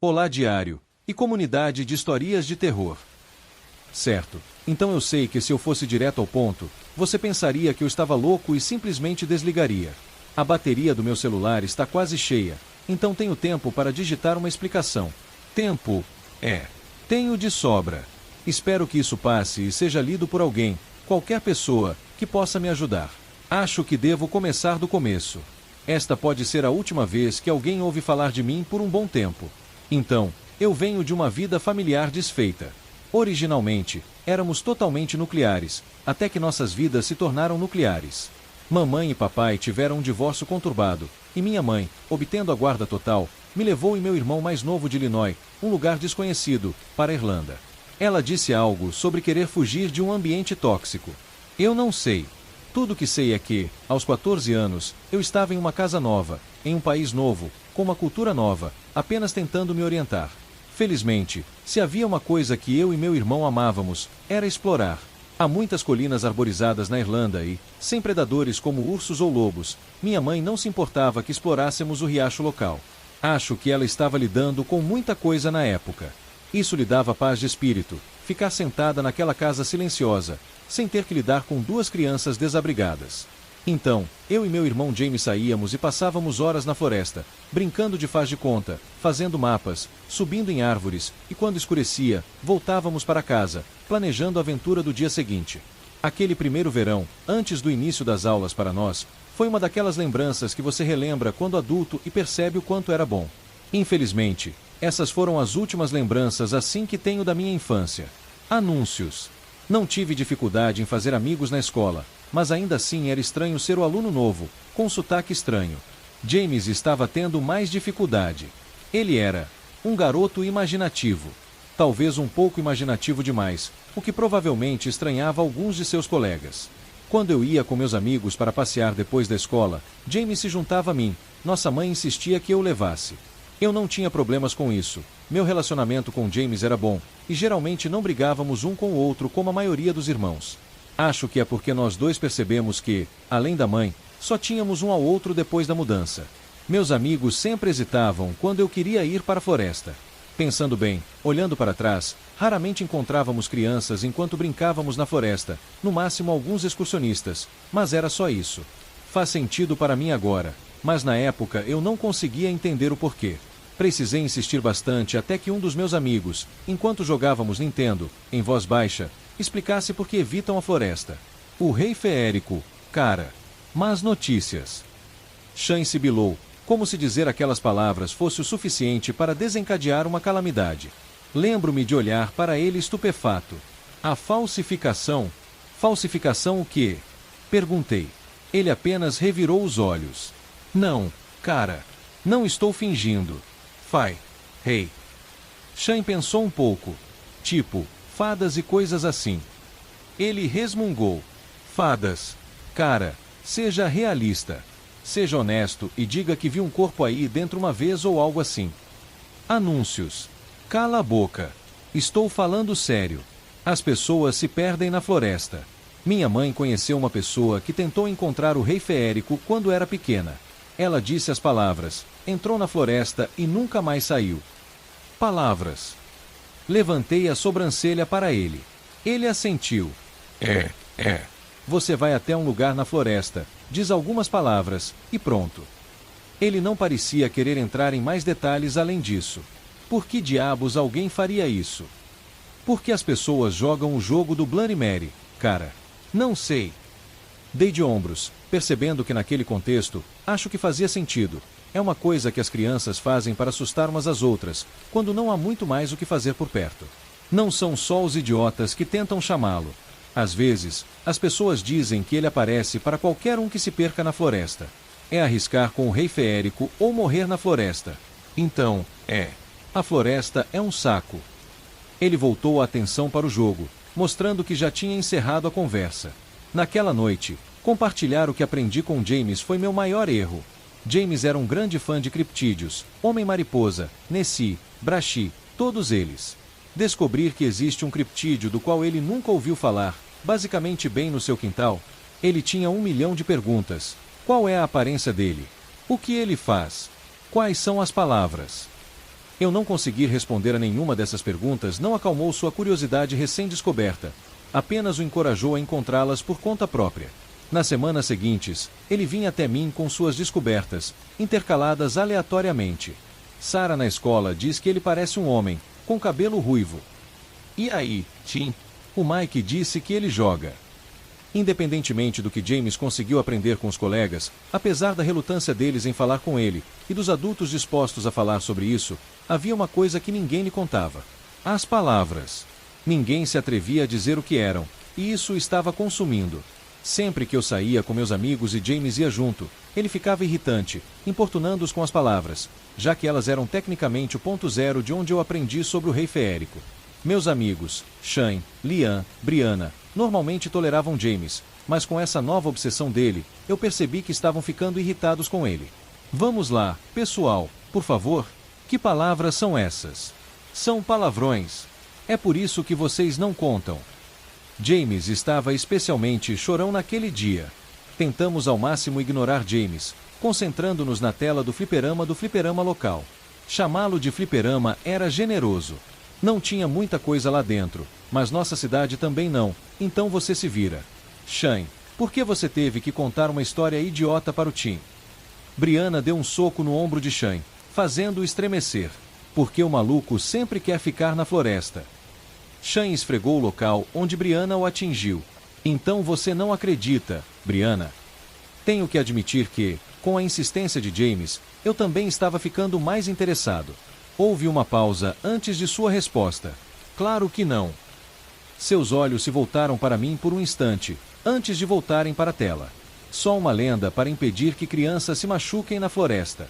Olá diário, e comunidade de historias de terror. Certo, então eu sei que se eu fosse direto ao ponto, você pensaria que eu estava louco e simplesmente desligaria. A bateria do meu celular está quase cheia, então tenho tempo para digitar uma explicação. Tempo? Tenho de sobra. Espero que isso passe e seja lido por alguém, qualquer pessoa, que possa me ajudar. Acho que devo começar do começo. Esta pode ser a última vez que alguém ouve falar de mim por um bom tempo. Então, eu venho de uma vida familiar desfeita. Originalmente, éramos totalmente nucleares, até que nossas vidas se tornaram nucleares. Mamãe e papai tiveram um divórcio conturbado, e minha mãe, obtendo a guarda total, me levou e meu irmão mais novo de Illinois, um lugar desconhecido, para a Irlanda. Ela disse algo sobre querer fugir de um ambiente tóxico. Eu não sei. Tudo que sei é que, aos 14 anos, eu estava em uma casa nova, em um país novo, com uma cultura nova, apenas tentando me orientar. Felizmente, se havia uma coisa que eu e meu irmão amávamos, era explorar. Há muitas colinas arborizadas na Irlanda e, sem predadores como ursos ou lobos, minha mãe não se importava que explorássemos o riacho local. Acho que ela estava lidando com muita coisa na época. Isso lhe dava paz de espírito, ficar sentada naquela casa silenciosa, sem ter que lidar com duas crianças desabrigadas. Então, eu e meu irmão James saíamos e passávamos horas na floresta, brincando de faz de conta, fazendo mapas, subindo em árvores, e quando escurecia, voltávamos para casa, planejando a aventura do dia seguinte. Aquele primeiro verão, antes do início das aulas para nós, foi uma daquelas lembranças que você relembra quando adulto e percebe o quanto era bom. Infelizmente, essas foram as últimas lembranças assim que tenho da minha infância. Anúncios. Não tive dificuldade em fazer amigos na escola, mas ainda assim era estranho ser o aluno novo, com sotaque estranho. James estava tendo mais dificuldade. Ele era um garoto imaginativo. Talvez um pouco imaginativo demais, o que provavelmente estranhava alguns de seus colegas. Quando eu ia com meus amigos para passear depois da escola, James se juntava a mim. Nossa mãe insistia que eu o levasse. Eu não tinha problemas com isso. Meu relacionamento com James era bom, e geralmente não brigávamos um com o outro como a maioria dos irmãos. Acho que é porque nós dois percebemos que, além da mãe, só tínhamos um ao outro depois da mudança. Meus amigos sempre hesitavam quando eu queria ir para a floresta. Pensando bem, olhando para trás, raramente encontrávamos crianças enquanto brincávamos na floresta, no máximo alguns excursionistas, mas era só isso. Faz sentido para mim agora, mas na época eu não conseguia entender o porquê. Precisei insistir bastante até que um dos meus amigos, enquanto jogávamos Nintendo, em voz baixa, explicasse por que evitam a floresta. O rei feérico, cara. Más notícias. Shane sibilou, como se dizer aquelas palavras fosse o suficiente para desencadear uma calamidade. Lembro-me de olhar para ele estupefato. A falsificação? Falsificação o quê? Perguntei. Ele apenas revirou os olhos. Não, cara. Não estou fingindo. Rei. Shane pensou um pouco. Tipo, fadas e coisas assim. Ele resmungou. Fadas. Cara, seja realista. Seja honesto e diga que viu um corpo aí dentro uma vez ou algo assim. Anúncios. Cala a boca. Estou falando sério. As pessoas se perdem na floresta. Minha mãe conheceu uma pessoa que tentou encontrar o rei feérico quando era pequena. Ela disse as palavras, entrou na floresta e nunca mais saiu. Palavras. Levantei a sobrancelha para ele. Ele assentiu. Você vai até um lugar na floresta, diz algumas palavras, e pronto. Ele não parecia querer entrar em mais detalhes além disso. Por que diabos alguém faria isso? Por que as pessoas jogam o jogo do Bloody Mary, cara? Não sei. Dei de ombros, percebendo que naquele contexto, acho que fazia sentido. É uma coisa que as crianças fazem para assustar umas às outras, quando não há muito mais o que fazer por perto. Não são só os idiotas que tentam chamá-lo. Às vezes, as pessoas dizem que ele aparece para qualquer um que se perca na floresta. É arriscar com o rei feérico ou morrer na floresta. Então, a floresta é um saco. Ele voltou a atenção para o jogo, mostrando que já tinha encerrado a conversa. Naquela noite, compartilhar o que aprendi com James foi meu maior erro. James era um grande fã de criptídeos, Homem-Mariposa, Nessie, Braschi, todos eles. Descobrir que existe um criptídeo do qual ele nunca ouviu falar, basicamente bem no seu quintal. Ele tinha 1 milhão de perguntas. Qual é a aparência dele? O que ele faz? Quais são as palavras? Eu não conseguir responder a nenhuma dessas perguntas não acalmou sua curiosidade recém-descoberta, apenas o encorajou a encontrá-las por conta própria. Nas semanas seguintes, ele vinha até mim com suas descobertas, intercaladas aleatoriamente. Sarah na escola diz que ele parece um homem, com cabelo ruivo. E aí, Tim? O Mike disse que ele joga. Independentemente do que James conseguiu aprender com os colegas, apesar da relutância deles em falar com ele, e dos adultos dispostos a falar sobre isso, havia uma coisa que ninguém lhe contava. As palavras. Ninguém se atrevia a dizer o que eram, e isso o estava consumindo. Sempre que eu saía com meus amigos e James ia junto, ele ficava irritante, importunando-os com as palavras, já que elas eram tecnicamente o ponto zero de onde eu aprendi sobre o rei feérico. Meus amigos, Shane, Liam, Brianna, normalmente toleravam James, mas com essa nova obsessão dele, eu percebi que estavam ficando irritados com ele. Vamos lá, pessoal, por favor. Que palavras são essas? São palavrões. É por isso que vocês não contam. James estava especialmente chorão naquele dia. Tentamos ao máximo ignorar James, concentrando-nos na tela do fliperama local. Chamá-lo de fliperama era generoso. Não tinha muita coisa lá dentro, mas nossa cidade também não, então você se vira. Shane, por que você teve que contar uma história idiota para o Tim? Brianna deu um soco no ombro de Shane, fazendo-o estremecer. Porque o maluco sempre quer ficar na floresta. Shane esfregou o local onde Brianna o atingiu. Então você não acredita, Brianna. Tenho que admitir que, com a insistência de James, eu também estava ficando mais interessado. Houve uma pausa antes de sua resposta. Claro que não. Seus olhos se voltaram para mim por um instante, antes de voltarem para a tela. Só uma lenda para impedir que crianças se machuquem na floresta.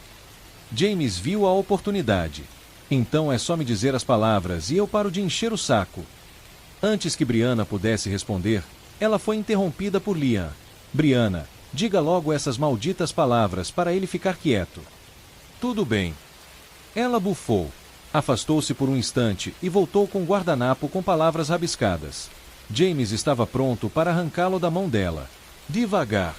James viu a oportunidade. Então é só me dizer as palavras e eu paro de encher o saco. Antes que Brianna pudesse responder, ela foi interrompida por Liam. Brianna, diga logo essas malditas palavras para ele ficar quieto. Tudo bem. Ela bufou. Afastou-se por um instante e voltou com o guardanapo com palavras rabiscadas. James estava pronto para arrancá-lo da mão dela. Devagar.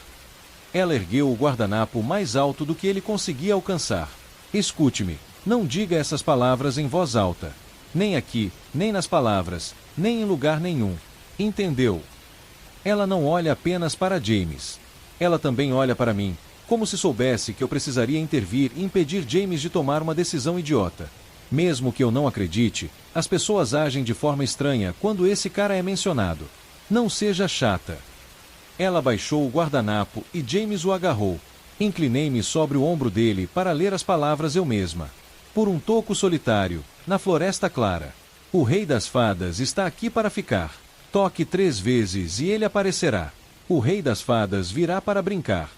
Ela ergueu o guardanapo mais alto do que ele conseguia alcançar. Escute-me, não diga essas palavras em voz alta. Nem aqui, nem nas palavras, nem em lugar nenhum. Entendeu? Ela não olha apenas para James. Ela também olha para mim, como se soubesse que eu precisaria intervir e impedir James de tomar uma decisão idiota. Mesmo que eu não acredite, as pessoas agem de forma estranha quando esse cara é mencionado. Não seja chata. Ela baixou o guardanapo e James o agarrou. Inclinei-me sobre o ombro dele para ler as palavras eu mesma. Por um toco solitário, na floresta clara. O rei das fadas está aqui para ficar. Toque 3 vezes e ele aparecerá. O rei das fadas virá para brincar.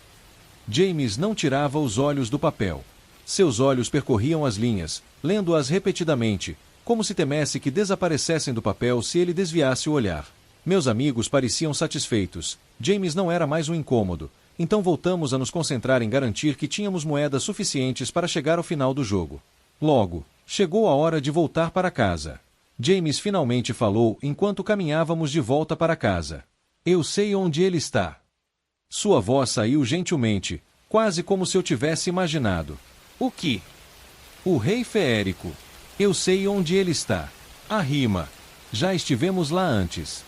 James não tirava os olhos do papel. Seus olhos percorriam as linhas, lendo-as repetidamente, como se temesse que desaparecessem do papel se ele desviasse o olhar. Meus amigos pareciam satisfeitos. James não era mais um incômodo. Então voltamos a nos concentrar em garantir que tínhamos moedas suficientes para chegar ao final do jogo. Logo, chegou a hora de voltar para casa. James finalmente falou enquanto caminhávamos de volta para casa. Eu sei onde ele está. Sua voz saiu gentilmente, quase como se eu tivesse imaginado. O que? O rei feérico. Eu sei onde ele está. A rima. Já estivemos lá antes.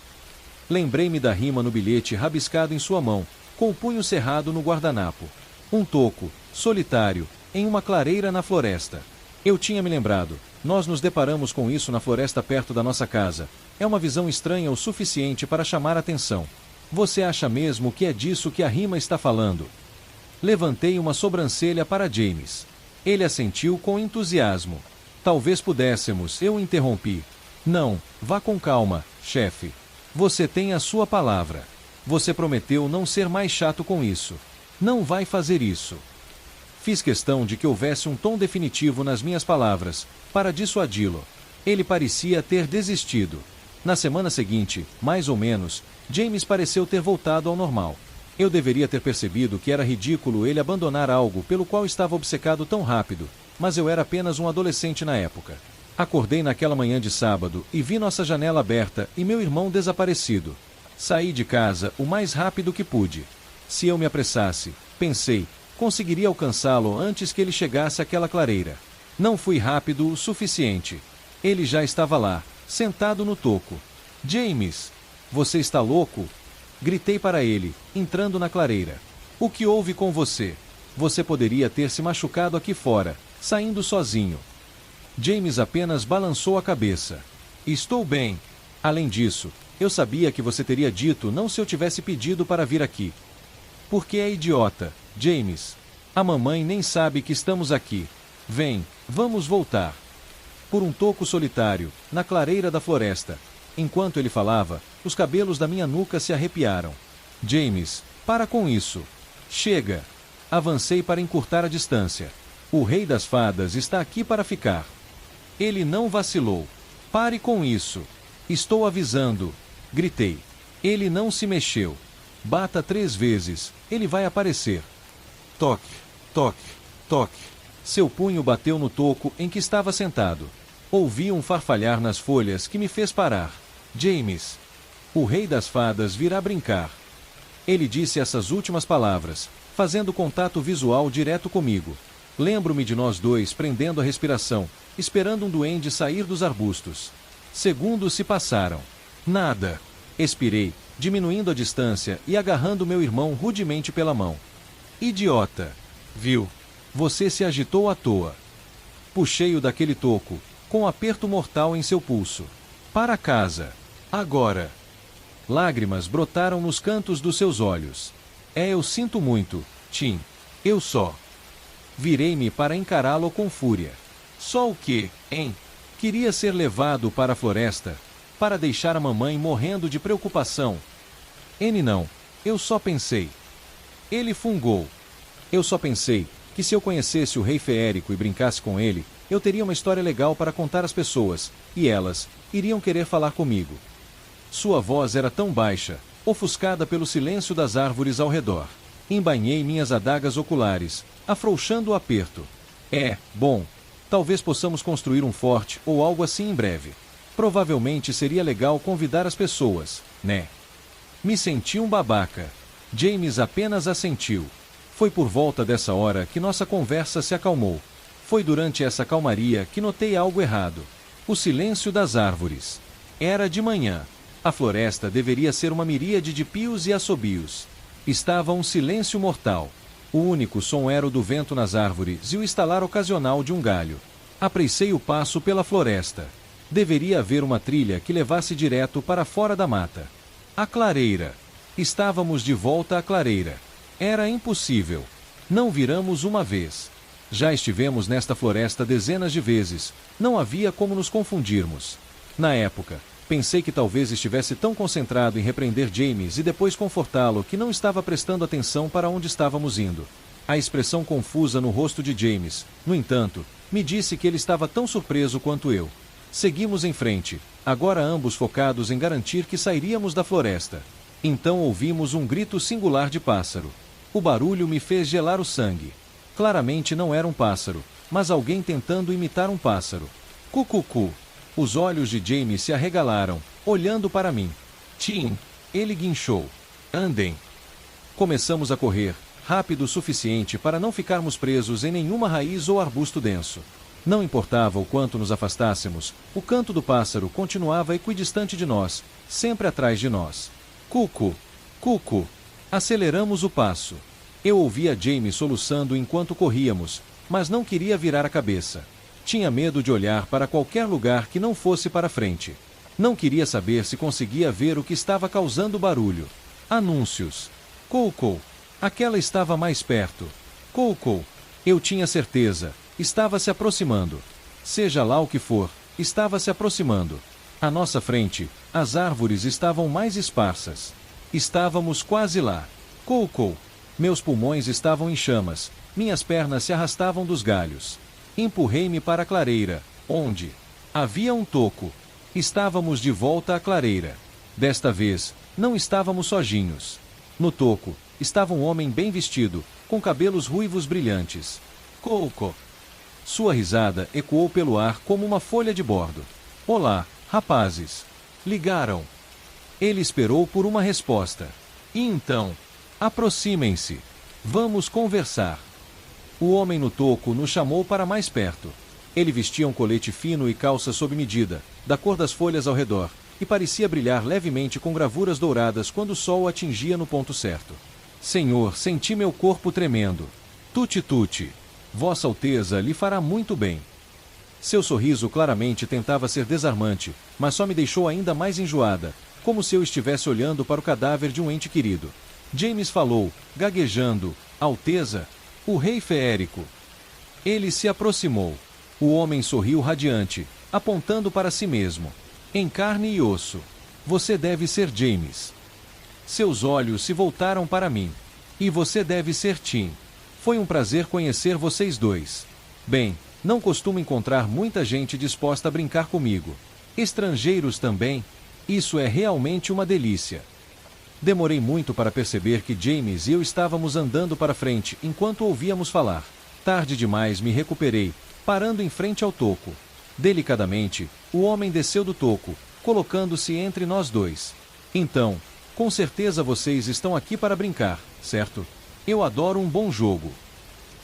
Lembrei-me da rima no bilhete rabiscado em sua mão, com o punho cerrado no guardanapo. Um toco, solitário, em uma clareira na floresta. Eu tinha me lembrado. Nós nos deparamos com isso na floresta perto da nossa casa. É uma visão estranha o suficiente para chamar atenção. Você acha mesmo que é disso que a rima está falando? Levantei uma sobrancelha para James. Ele assentiu com entusiasmo. Talvez pudéssemos, eu interrompi. Não, vá com calma, chefe. Você tem a sua palavra. Você prometeu não ser mais chato com isso. Não vai fazer isso. Fiz questão de que houvesse um tom definitivo nas minhas palavras, para dissuadi-lo. Ele parecia ter desistido. Na semana seguinte, mais ou menos, James pareceu ter voltado ao normal. Eu deveria ter percebido que era ridículo ele abandonar algo pelo qual estava obcecado tão rápido, mas eu era apenas um adolescente na época. Acordei naquela manhã de sábado e vi nossa janela aberta e meu irmão desaparecido. Saí de casa o mais rápido que pude. Se eu me apressasse, pensei, conseguiria alcançá-lo antes que ele chegasse àquela clareira. Não fui rápido o suficiente. Ele já estava lá, sentado no toco. James! Você está louco? Gritei para ele, entrando na clareira. O que houve com você? Você poderia ter se machucado aqui fora, saindo sozinho. James apenas balançou a cabeça. Estou bem. Além disso, eu sabia que você teria dito não se eu tivesse pedido para vir aqui. Porque é idiota, James. A mamãe nem sabe que estamos aqui. Vem, vamos voltar. Por um toco solitário, na clareira da floresta. Enquanto ele falava, os cabelos da minha nuca se arrepiaram. James, para com isso. Chega. Avancei para encurtar a distância. O rei das fadas está aqui para ficar. Ele não vacilou. Pare com isso. Estou avisando. Gritei. Ele não se mexeu. Bata 3 vezes, ele vai aparecer. Toque, toque, toque. Seu punho bateu no toco em que estava sentado. Ouvi um farfalhar nas folhas que me fez parar. James. O rei das fadas virá brincar. Ele disse essas últimas palavras, fazendo contato visual direto comigo. Lembro-me de nós dois prendendo a respiração, esperando um duende sair dos arbustos. Segundos se passaram. Nada. Expirei, diminuindo a distância e agarrando meu irmão rudemente pela mão. Idiota! Viu? Você se agitou à toa. Puxei-o daquele toco, com um aperto mortal em seu pulso. Para casa. Agora. Lágrimas brotaram nos cantos dos seus olhos. Eu sinto muito, Tim. Eu só. Virei-me para encará-lo com fúria. Só o quê, hein? Queria ser levado para a floresta, para deixar a mamãe morrendo de preocupação. Não, eu só pensei. Ele fungou. Eu só pensei que se eu conhecesse o rei feérico e brincasse com ele, eu teria uma história legal para contar às pessoas, e elas iriam querer falar comigo. Sua voz era tão baixa, ofuscada pelo silêncio das árvores ao redor. Embainhei minhas adagas oculares, afrouxando o aperto. Bom, talvez possamos construir um forte ou algo assim em breve. Provavelmente seria legal convidar as pessoas, né? Me senti um babaca. James apenas assentiu. Foi por volta dessa hora que nossa conversa se acalmou. Foi durante essa calmaria que notei algo errado. O silêncio das árvores. Era de manhã. A floresta deveria ser uma miríade de pios e assobios. Estava um silêncio mortal. O único som era o do vento nas árvores e o estalar ocasional de um galho. Apressei o passo pela floresta. Deveria haver uma trilha que levasse direto para fora da mata. A clareira. Estávamos de volta à clareira. Era impossível. Não viramos uma vez. Já estivemos nesta floresta dezenas de vezes. Não havia como nos confundirmos. Na época, pensei que talvez estivesse tão concentrado em repreender James e depois confortá-lo que não estava prestando atenção para onde estávamos indo. A expressão confusa no rosto de James, no entanto, me disse que ele estava tão surpreso quanto eu. Seguimos em frente, agora ambos focados em garantir que sairíamos da floresta. Então ouvimos um grito singular de pássaro. O barulho me fez gelar o sangue. Claramente não era um pássaro, mas alguém tentando imitar um pássaro. Cucucu. Os olhos de James se arregalaram, olhando para mim. Tim. Ele guinchou. Andem. Começamos a correr, rápido o suficiente para não ficarmos presos em nenhuma raiz ou arbusto denso. Não importava o quanto nos afastássemos, o canto do pássaro continuava equidistante de nós, sempre atrás de nós. Cucu. Cucu. Aceleramos o passo. Eu ouvia James soluçando enquanto corríamos, mas não queria virar a cabeça. Tinha medo de olhar para qualquer lugar que não fosse para frente. Não queria saber se conseguia ver o que estava causando barulho. Anúncios. Coucou. Aquela estava mais perto. Coucou. Eu tinha certeza. Estava se aproximando. Seja lá o que for, estava se aproximando. À nossa frente, as árvores estavam mais esparsas. Estávamos quase lá. Coucou. Meus pulmões estavam em chamas. Minhas pernas se arrastavam dos galhos. Empurrei-me para a clareira, onde havia um toco. Estávamos de volta à clareira. Desta vez, não estávamos sozinhos. No toco, estava um homem bem vestido, com cabelos ruivos brilhantes. Couco. Sua risada ecoou pelo ar como uma folha de bordo. Olá, rapazes. Ligaram. Ele esperou por uma resposta. E então, aproximem-se. Vamos conversar. O homem no toco nos chamou para mais perto. Ele vestia um colete fino e calça sob medida, da cor das folhas ao redor, e parecia brilhar levemente com gravuras douradas quando o sol o atingia no ponto certo. Senhor, senti meu corpo tremendo. Tuti-tuti. Vossa Alteza lhe fará muito bem. Seu sorriso claramente tentava ser desarmante, mas só me deixou ainda mais enjoada, como se eu estivesse olhando para o cadáver de um ente querido. James falou, gaguejando, Alteza, o rei feérico. Ele se aproximou. O homem sorriu radiante, apontando para si mesmo. Em carne e osso. Você deve ser James. Seus olhos se voltaram para mim. E você deve ser Tim. Foi um prazer conhecer vocês dois. Bem, não costumo encontrar muita gente disposta a brincar comigo. Estrangeiros também. Isso é realmente uma delícia. Demorei muito para perceber que James e eu estávamos andando para frente enquanto ouvíamos falar. Tarde demais me recuperei, parando em frente ao toco. Delicadamente, o homem desceu do toco, colocando-se entre nós dois. Então, com certeza vocês estão aqui para brincar, certo? Eu adoro um bom jogo.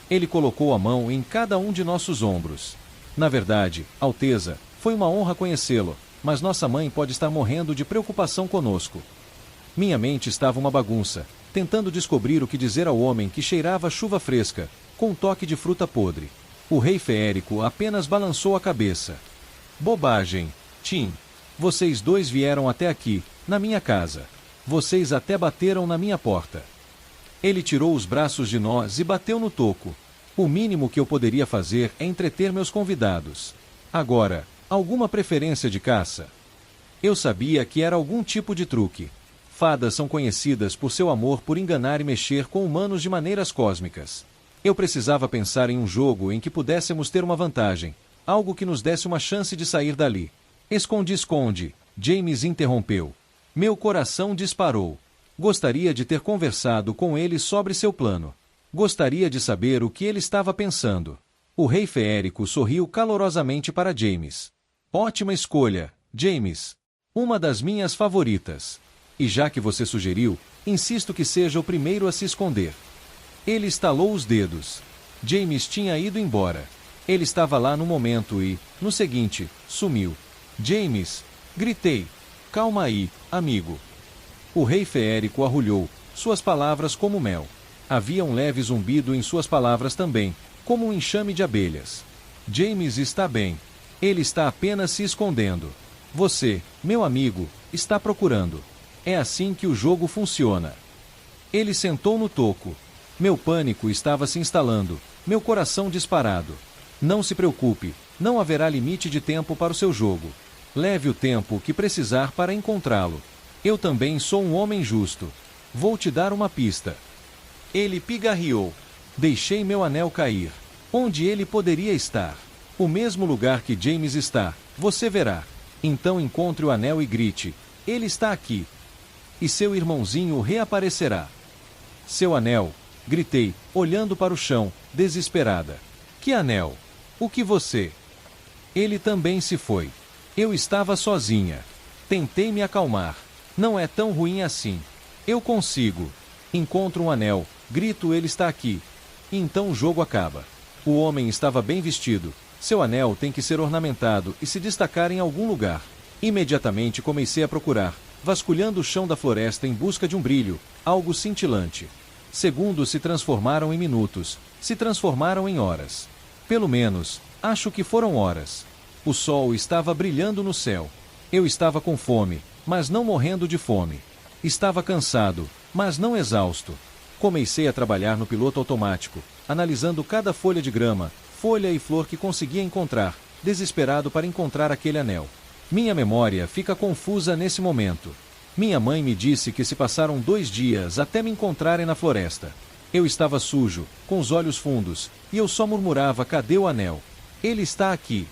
Ele colocou a mão em cada um de nossos ombros. Na verdade, Alteza, foi uma honra conhecê-lo, mas nossa mãe pode estar morrendo de preocupação conosco. Minha mente estava uma bagunça, tentando descobrir o que dizer ao homem que cheirava a chuva fresca, com um toque de fruta podre. O rei feérico apenas balançou a cabeça. Bobagem, Tim. Vocês dois vieram até aqui, na minha casa. Vocês até bateram na minha porta. Ele tirou os braços de nós e bateu no toco. O mínimo que eu poderia fazer é entreter meus convidados. Agora, alguma preferência de caça? Eu sabia que era algum tipo de truque. Fadas são conhecidas por seu amor por enganar e mexer com humanos de maneiras cósmicas. Eu precisava pensar em um jogo em que pudéssemos ter uma vantagem, algo que nos desse uma chance de sair dali. Esconde-esconde, James interrompeu. Meu coração disparou. Gostaria de ter conversado com ele sobre seu plano. Gostaria de saber o que ele estava pensando. O rei feérico sorriu calorosamente para James. Ótima escolha, James. Uma das minhas favoritas. E já que você sugeriu, insisto que seja o primeiro a se esconder. Ele estalou os dedos. James tinha ido embora. Ele estava lá no momento e, no seguinte, sumiu. James! Gritei. Calma aí, amigo. O rei feérico arrulhou, suas palavras como mel. Havia um leve zumbido em suas palavras também, como um enxame de abelhas. James está bem. Ele está apenas se escondendo. Você, meu amigo, está procurando. É assim que o jogo funciona. Ele sentou no toco. Meu pânico estava se instalando, meu coração disparado. Não se preocupe, não haverá limite de tempo para o seu jogo. Leve o tempo que precisar para encontrá-lo. Eu também sou um homem justo. Vou te dar uma pista. Ele pigarreou. Deixei meu anel cair. Onde ele poderia estar? O mesmo lugar que James está, você verá. Então encontre o anel e grite, ele está aqui. E seu irmãozinho reaparecerá. Seu anel, gritei, olhando para o chão, desesperada. Que anel? O que você? Ele também se foi. Eu estava sozinha. Tentei me acalmar. Não é tão ruim assim. Eu consigo. Encontro um anel, grito, ele está aqui. E então o jogo acaba. O homem estava bem vestido. Seu anel tem que ser ornamentado e se destacar em algum lugar. Imediatamente comecei a procurar, vasculhando o chão da floresta em busca de um brilho, algo cintilante. Segundos se transformaram em minutos, se transformaram em horas. Pelo menos, acho que foram horas. O sol estava brilhando no céu. Eu estava com fome, mas não morrendo de fome. Estava cansado, mas não exausto. Comecei a trabalhar no piloto automático, analisando cada folha de grama, folha e flor que conseguia encontrar, desesperado para encontrar aquele anel. Minha memória fica confusa nesse momento. Minha mãe me disse que se passaram 2 dias até me encontrarem na floresta. Eu estava sujo, com os olhos fundos, e eu só murmurava: cadê o anel? Ele está aqui.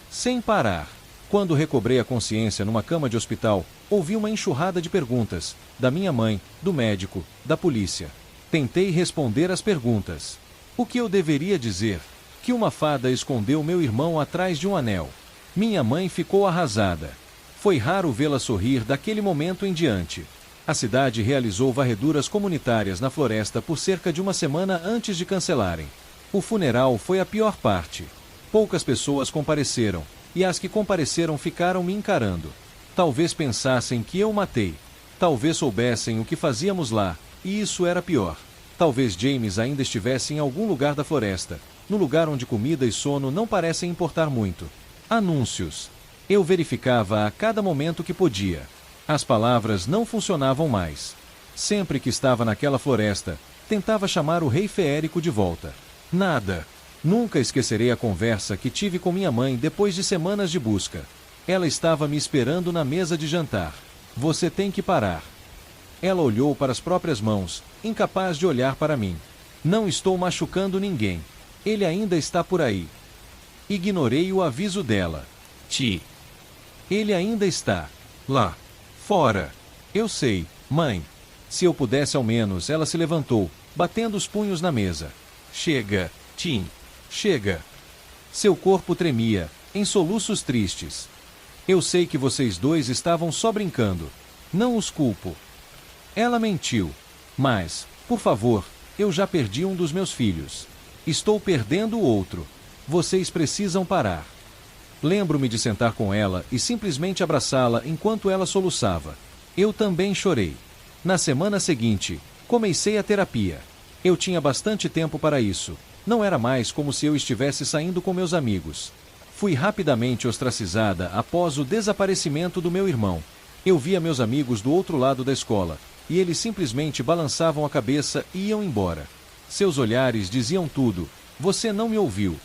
Sem parar. Quando recobrei a consciência numa cama de hospital, ouvi uma enxurrada de perguntas, da minha mãe, do médico, da polícia. Tentei responder às perguntas. O que eu deveria dizer? Que uma fada escondeu meu irmão atrás de um anel. Minha mãe ficou arrasada. Foi raro vê-la sorrir daquele momento em diante. A cidade realizou varreduras comunitárias na floresta por cerca de uma semana antes de cancelarem. O funeral foi a pior parte. Poucas pessoas compareceram, e as que compareceram ficaram me encarando. Talvez pensassem que eu o matei. Talvez soubessem o que fazíamos lá, e isso era pior. Talvez James ainda estivesse em algum lugar da floresta, no lugar onde comida e sono não parecem importar muito. Anúncios. Eu verificava a cada momento que podia. As palavras não funcionavam mais. Sempre que estava naquela floresta, tentava chamar o rei feérico de volta. Nada. Nunca esquecerei a conversa que tive com minha mãe depois de semanas de busca. Ela estava me esperando na mesa de jantar. Você tem que parar. Ela olhou para as próprias mãos, incapaz de olhar para mim. Não estou machucando ninguém. Ele ainda está por aí. Ignorei o aviso dela. Ele ainda está. Lá. Fora. Eu sei, mãe. Se eu pudesse ao menos, ela se levantou, batendo os punhos na mesa. Chega, Tim. Chega. Seu corpo tremia, em soluços tristes. Eu sei que vocês dois estavam só brincando. Não os culpo. Ela mentiu. Mas, por favor, eu já perdi um dos meus filhos. Estou perdendo o outro. Vocês precisam parar. Lembro-me de sentar com ela e simplesmente abraçá-la enquanto ela soluçava. Eu também chorei. Na semana seguinte, comecei a terapia. Eu tinha bastante tempo para isso. Não era mais como se eu estivesse saindo com meus amigos. Fui rapidamente ostracizada após o desaparecimento do meu irmão. Eu via meus amigos do outro lado da escola, e eles simplesmente balançavam a cabeça e iam embora. Seus olhares diziam tudo. Você não me ouviu.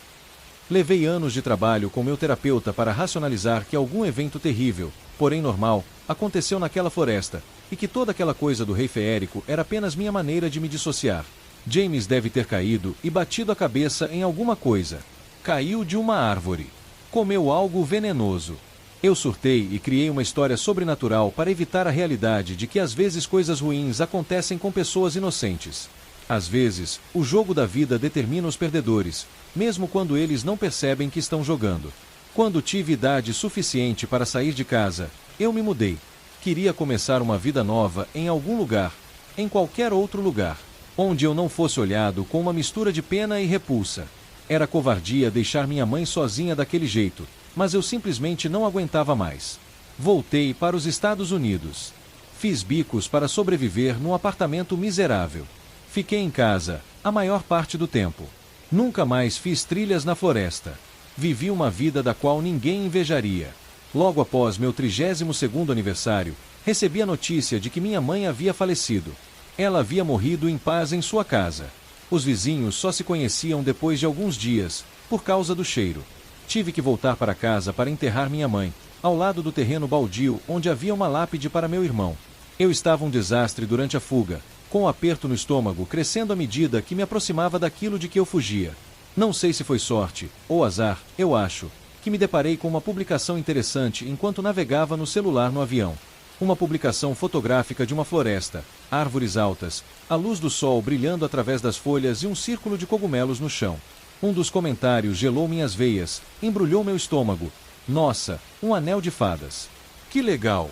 Levei anos de trabalho com meu terapeuta para racionalizar que algum evento terrível, porém normal, aconteceu naquela floresta, e que toda aquela coisa do rei feérico era apenas minha maneira de me dissociar. James deve ter caído e batido a cabeça em alguma coisa. Caiu de uma árvore. Comeu algo venenoso. Eu surtei e criei uma história sobrenatural para evitar a realidade de que às vezes coisas ruins acontecem com pessoas inocentes. Às vezes, o jogo da vida determina os perdedores, mesmo quando eles não percebem que estão jogando. Quando tive idade suficiente para sair de casa, eu me mudei. Queria começar uma vida nova em algum lugar, em qualquer outro lugar, onde eu não fosse olhado com uma mistura de pena e repulsa. Era covardia deixar minha mãe sozinha daquele jeito, mas eu simplesmente não aguentava mais. Voltei para os Estados Unidos. Fiz bicos para sobreviver num apartamento miserável. Fiquei em casa, a maior parte do tempo. Nunca mais fiz trilhas na floresta. Vivi uma vida da qual ninguém invejaria. Logo após meu 32º aniversário, recebi a notícia de que minha mãe havia falecido. Ela havia morrido em paz em sua casa. Os vizinhos só se conheciam depois de alguns dias, por causa do cheiro. Tive que voltar para casa para enterrar minha mãe, ao lado do terreno baldio onde havia uma lápide para meu irmão. Eu estava um desastre durante a fuga, com um aperto no estômago crescendo à medida que me aproximava daquilo de que eu fugia. Não sei se foi sorte, ou azar, eu acho, que me deparei com uma publicação interessante enquanto navegava no celular no avião. Uma publicação fotográfica de uma floresta, árvores altas, a luz do sol brilhando através das folhas e um círculo de cogumelos no chão. Um dos comentários gelou minhas veias, embrulhou meu estômago. Nossa, um anel de fadas. Que legal!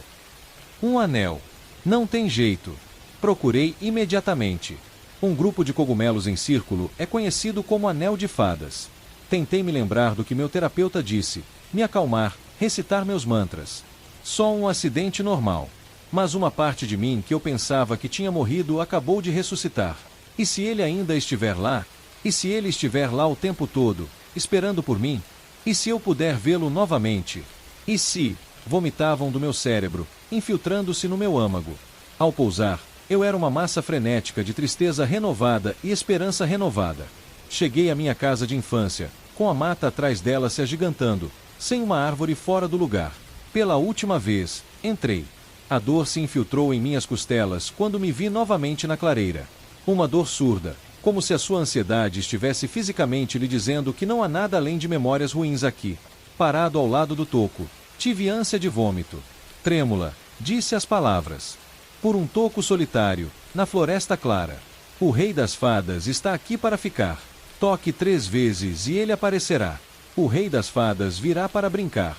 Um anel. Não tem jeito. Procurei imediatamente. Um grupo de cogumelos em círculo é conhecido como anel de fadas. Tentei me lembrar do que meu terapeuta disse, me acalmar, recitar meus mantras. Só um acidente normal. Mas uma parte de mim que eu pensava que tinha morrido acabou de ressuscitar. E se ele ainda estiver lá? E se ele estiver lá o tempo todo, esperando por mim? E se eu puder vê-lo novamente? E se... Vomitavam do meu cérebro, infiltrando-se no meu âmago. Ao pousar, eu era uma massa frenética de tristeza renovada e esperança renovada. Cheguei à minha casa de infância, com a mata atrás dela se agigantando, sem uma árvore fora do lugar. Pela última vez, entrei. A dor se infiltrou em minhas costelas quando me vi novamente na clareira. Uma dor surda, como se a sua ansiedade estivesse fisicamente lhe dizendo que não há nada além de memórias ruins aqui. Parado ao lado do toco, tive ânsia de vômito. Trêmula, disse as palavras. Por um toco solitário, na floresta clara. O rei das fadas está aqui para ficar. Toque 3 vezes e ele aparecerá. O rei das fadas virá para brincar.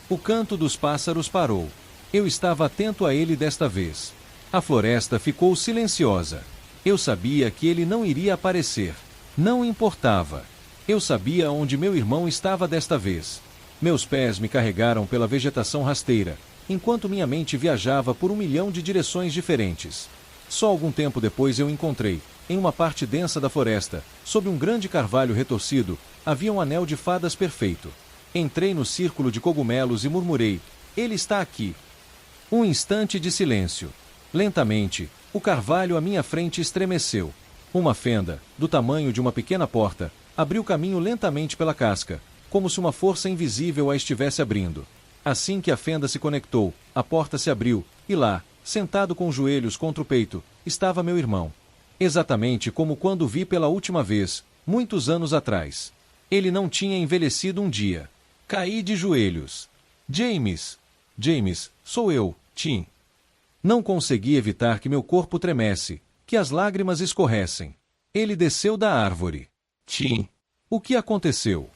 O canto dos pássaros parou. Eu estava atento a ele desta vez. A floresta ficou silenciosa. Eu sabia que ele não iria aparecer. Não importava. Eu sabia onde meu irmão estava desta vez. Meus pés me carregaram pela vegetação rasteira, enquanto minha mente viajava por 1 milhão de direções diferentes. Só algum tempo depois eu encontrei, em uma parte densa da floresta, sob um grande carvalho retorcido, havia um anel de fadas perfeito. Entrei no círculo de cogumelos e murmurei: ele está aqui. Um instante de silêncio. Lentamente, o carvalho à minha frente estremeceu. Uma fenda, do tamanho de uma pequena porta, abriu caminho lentamente pela casca, como se uma força invisível a estivesse abrindo. Assim que a fenda se conectou, a porta se abriu, e lá, sentado com os joelhos contra o peito, estava meu irmão. Exatamente como quando o vi pela última vez, muitos anos atrás. Ele não tinha envelhecido um dia. Caí de joelhos. James! James, sou eu, Tim. Não consegui evitar que meu corpo tremesse, que as lágrimas escorressem. Ele desceu da árvore. Tim. O que aconteceu?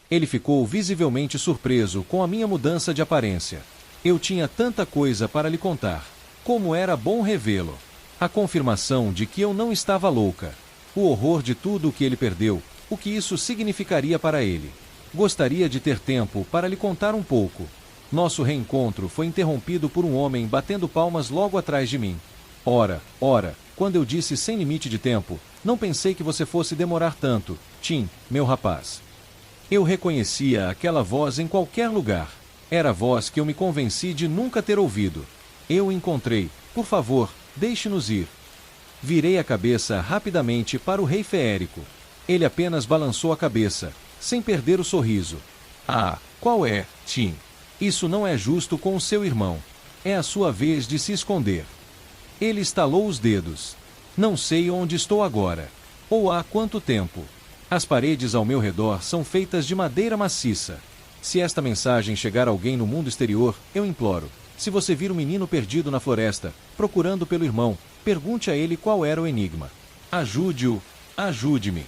Ele ficou visivelmente surpreso com a minha mudança de aparência. Eu tinha tanta coisa para lhe contar. Como era bom revê-lo. A confirmação de que eu não estava louca. O horror de tudo o que ele perdeu, o que isso significaria para ele. Gostaria de ter tempo para lhe contar um pouco. Nosso reencontro foi interrompido por um homem batendo palmas logo atrás de mim. Ora, quando eu disse sem limite de tempo, não pensei que você fosse demorar tanto, Tim, meu rapaz. Eu reconhecia aquela voz em qualquer lugar. Era a voz que eu me convenci de nunca ter ouvido. Eu o encontrei. Por favor, deixe-nos ir. Virei a cabeça rapidamente para o rei feérico. Ele apenas balançou a cabeça, sem perder o sorriso. Ah, qual é, Tim? Isso não é justo com o seu irmão. É a sua vez de se esconder. Ele estalou os dedos. Não sei onde estou agora. Ou há quanto tempo. As paredes ao meu redor são feitas de madeira maciça. Se esta mensagem chegar a alguém no mundo exterior, eu imploro. Se você vir um menino perdido na floresta, procurando pelo irmão, pergunte a ele qual era o enigma. Ajude-o, ajude-me.